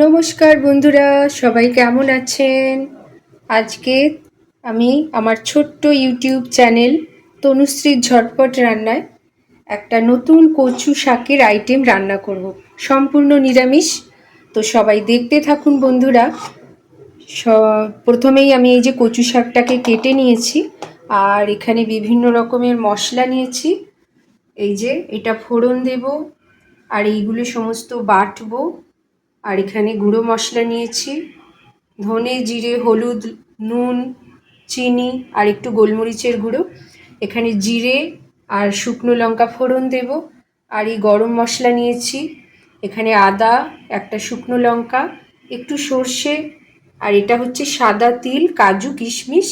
নমস্কার বন্ধুরা, সবাই কেমন আছেন? আজকে আমি আমার ছোট্ট ইউটিউব চ্যানেল তনুশ্রীর ঝটপট রান্নায় একটা নতুন কচু শাকের আইটেম রান্না করব, সম্পূর্ণ নিরামিষ। তো সবাই দেখতে থাকুন বন্ধুরা। প্রথমেই আমি এই যে কচু শাকটাকে কেটে নিয়েছি, আর এখানে বিভিন্ন রকমের মশলা নিয়েছি। এই যে এটা ফোড়ন দেব, আর এইগুলো সমস্ত বাটবো। আর এখানে গুঁড়ো মশলা নিয়েছি, ধনে জিরে হলুদ নুন চিনি আর একটু গোলমরিচের গুঁড়ো। এখানে জিরে আর শুকনো লঙ্কা ফোড়ন দেব। আর এই গরম মশলা নিয়েছি, এখানে আদা, একটা শুকনো লঙ্কা, একটু সর্ষে, আর এটা হচ্ছে সাদা তিল, কাজু কিশমিশ,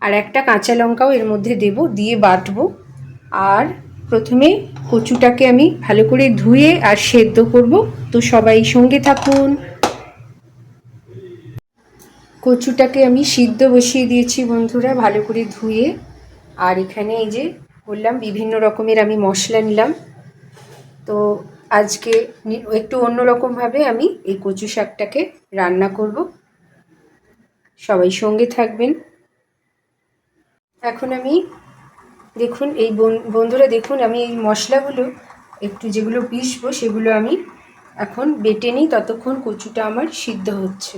আর একটা কাঁচা লঙ্কাও এর মধ্যে দেব, দিয়ে বাটবো। আর প্রথমে কচুটাকে আমি ভালো করে ধুয়ে আর সেদ্ধ করব। তো সবাই সঙ্গে থাকুন। কচুটাকে আমি সিদ্ধ বসিয়ে দিয়েছি বন্ধুরা, ভালো করে ধুয়ে। আর এখানে এই যে বললাম বিভিন্ন রকমের আমি মশলা নিলাম। তো আজকে একটু অন্যরকমভাবে আমি এই কচু শাকটাকে রান্না করব, সবাই সঙ্গে থাকবেন। এখন আমি দেখুন এই বন্ধুরা দেখুন, আমি এই মশলাগুলো একটু যেগুলো পিষবো সেগুলো আমি এখন বেটে নিই, ততক্ষণ কচুটা আমার সিদ্ধ হচ্ছে।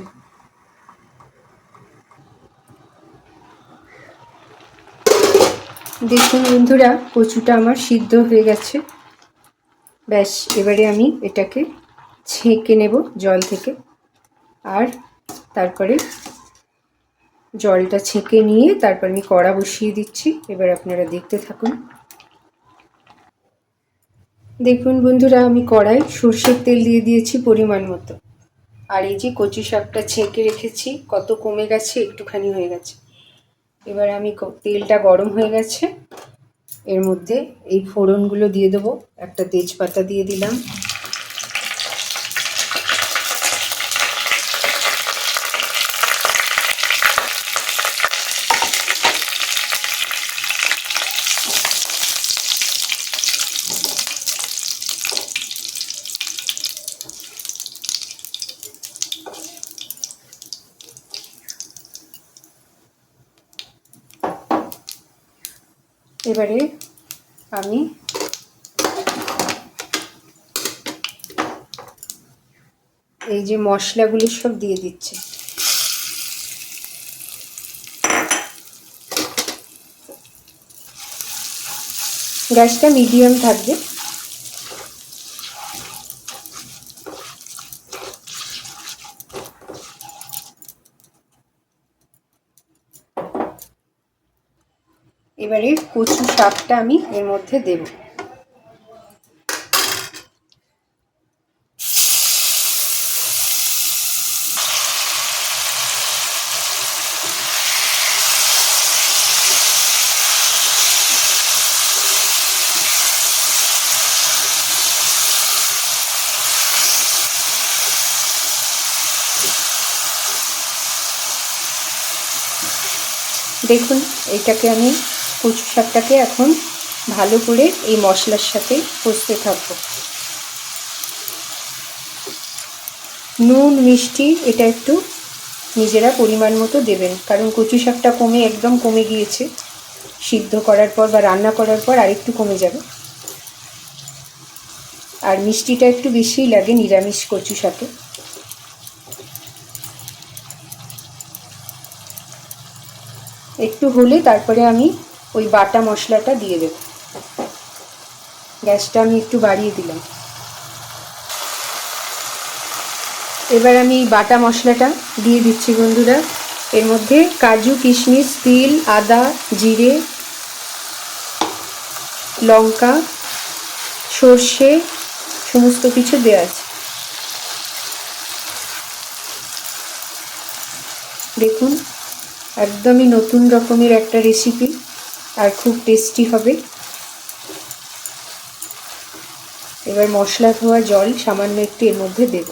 দেখুন বন্ধুরা, কচুটা আমার সিদ্ধ হয়ে গেছে। ব্যাস, এবারে আমি এটাকে ছেঁকে নেব জল থেকে। আর তারপরে জলটা ছেঁকে নিয়ে তারপর আমি কড়া বসিয়ে দিচ্ছি। এবার আপনারা দেখতে থাকুন। দেখুন বন্ধুরা, আমি কড়াই সর্ষের তেল দিয়ে দিয়েছি পরিমাণ মতো। আর এই যে কচু শাকটা ছেঁকে রেখেছি, কত কমে গেছে, একটুখানি হয়ে গেছে। এবার আমি তেলটা গরম হয়ে গেছে, এর মধ্যে এই ফোড়নগুলো দিয়ে দেবো। একটা তেজপাতা দিয়ে দিলাম, এবারে আমি এই যে মশলাগুলো সব দিয়ে দিচ্ছি। গ্যাসটা মিডিয়াম থাকবে। এবারে কচু শাকটা আমি এর মধ্যে দেব। দেখুন এইটাকে আমি কচু শাকটাকে এখন ভালো করে এই মশলার সাথে কষতে থাকবো। নুন মিষ্টি এটা একটু নিজেরা পরিমাণ মতো দেবেন, কারণ কচু শাকটা একদম কমে গিয়েছে সিদ্ধ করার পর বা রান্না করার পর, আরেকটু কমে যাবে। আর মিষ্টিটা একটু বেশিই লাগে নিরামিষ কচু শাকে। একটু হলে তারপরে আমি ওই বাটা মশলাটা দিয়ে দেব। গ্যাসটা আমি একটু বাড়িয়ে দিলাম। এবার আমি বাটা মশলাটা দিয়ে দিচ্ছি বন্ধুরা। এর মধ্যে কাজু কিশমিশ তিল আদা জিরে লঙ্কা সর্ষে সমস্ত কিছু দেওয়া আছে। দেখুন একদমই নতুন রকমের একটা রেসিপি, আর খুব টেস্টি হবে। এবার মশলা ধোয়া জল সামান্য একটু এর মধ্যে দেব।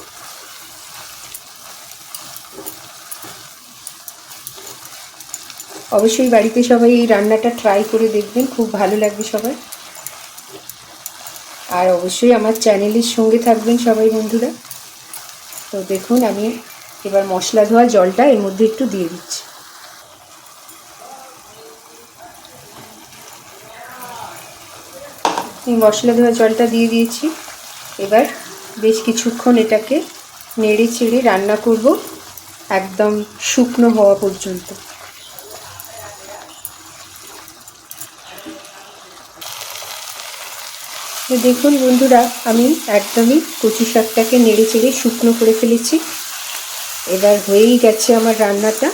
অবশ্যই বাড়িতে সবাই এই রান্নাটা ট্রাই করে দেখবেন, খুব ভালো লাগবে সবার। আর অবশ্যই আমার চ্যানেলের সঙ্গে থাকবেন সবাই বন্ধুরা। তো দেখুন আমি এবার মশলা ধোয়া জলটা এর মধ্যে একটু দিয়ে দিচ্ছি। এই মশলা ধোয়া জলটা দিয়ে দিয়েছি। এবার বেশ কিছুক্ষণ এটাকে নেড়ে চেড়ে রান্না করব একদম শুকনো হওয়া পর্যন্ত। তো দেখুন বন্ধুরা, আমি একদমই কচু শাকটাকে নেড়ে চেড়ে শুকনো করে ফেলেছি। এবার হয়েই গেছে আমার রান্নাটা।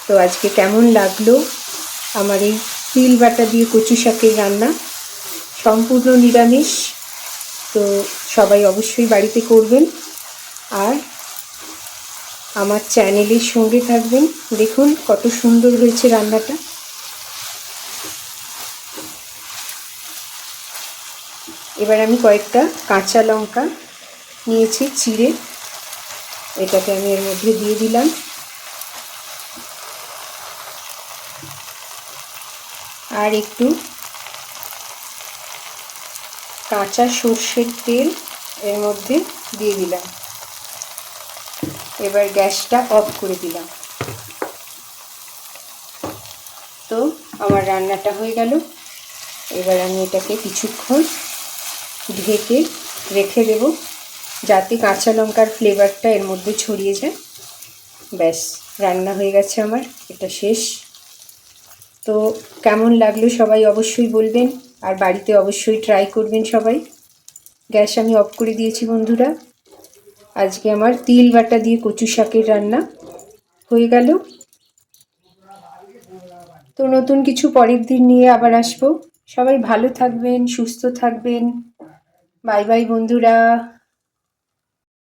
তো আজকে কেমন লাগলো আমার এই তিল বাটা দিয়ে কচু শাকের রান্না, সম্পূর্ণ নিরামিষ। তো সবাই অবশ্যই বাড়িতে করবেন আর আমার চ্যানেলের সঙ্গে থাকবেন। দেখুন কত সুন্দর হয়েছে রান্নাটা। এবার আমি কয়েকটা কাঁচা লঙ্কা নিয়েছি চিড়ে, এটাকে আমি এর মধ্যে দিয়ে দিলাম। আর একটু কাঁচা সর্ষের তেল এর মধ্যে দিয়ে দিলাম। এবার গ্যাসটা অফ করে দিলাম। তো আমার রান্নাটা হয়ে গেল। এবার আমি এটাকে কিছুক্ষণ ঢেকে রেখে দেব, যাতে কাঁচা লঙ্কার ফ্লেভারটা এর মধ্যে ছড়িয়ে যায়। ব্যাস, রান্না হয়ে গেছে আমার, এটা শেষ। তো কেমন লাগলো সবাই অবশ্যই বলবেন, আর বাড়িতে অবশ্যই ট্রাই করবেন সবাই। গ্যাস আমি অফ করে দিয়েছি বন্ধুরা। আজকে আমার তিল বাটা দিয়ে কচু শাকের রান্না হয়ে গেল। তো নতুন কিছু পরের দিন নিয়ে আবার আসবো। সবাই ভালো থাকবেন, সুস্থ থাকবেন। বাই বাই বন্ধুরা।